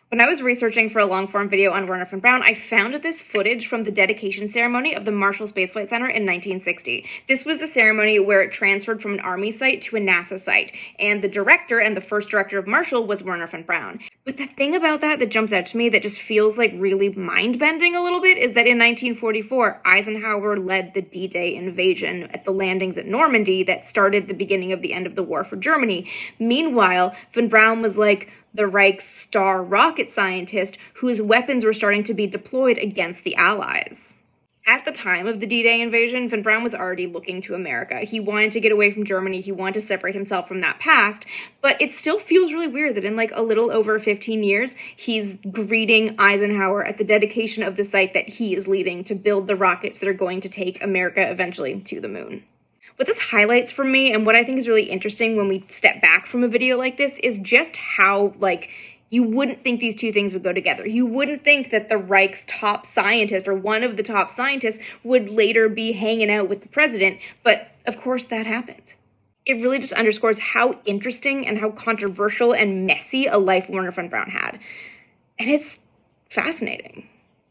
When I was researching for a long-form video on Wernher von Braun, I found this footage from the dedication ceremony of the Marshall Space Flight Center in 1960. This was the ceremony where it transferred from an Army site to a NASA site, and the director and the first director of Marshall was Wernher von Braun. But the thing about that jumps out to me that just feels like really mind-bending a little bit is that in 1944, Eisenhower led the D-Day invasion at the landings at Normandy that started the beginning of the end of the war for Germany. Meanwhile, von Braun was like the Reich's star rocket scientist whose weapons were starting to be deployed against the Allies. At the time of the D-Day invasion, von Braun was already looking to America. He wanted to get away from Germany. He wanted to separate himself from that past. But it still feels really weird that in like a little over 15 years, he's greeting Eisenhower at the dedication of the site that he is leading to build the rockets that are going to take America eventually to the moon. What this highlights for me, and what I think is really interesting when we step back from a video like this, is just how, you wouldn't think these two things would go together. You wouldn't think that the Reich's top scientist, or one of the top scientists, would later be hanging out with the president, but of course that happened. It really just underscores how interesting and how controversial and messy a life Wernher von Braun had. And it's fascinating.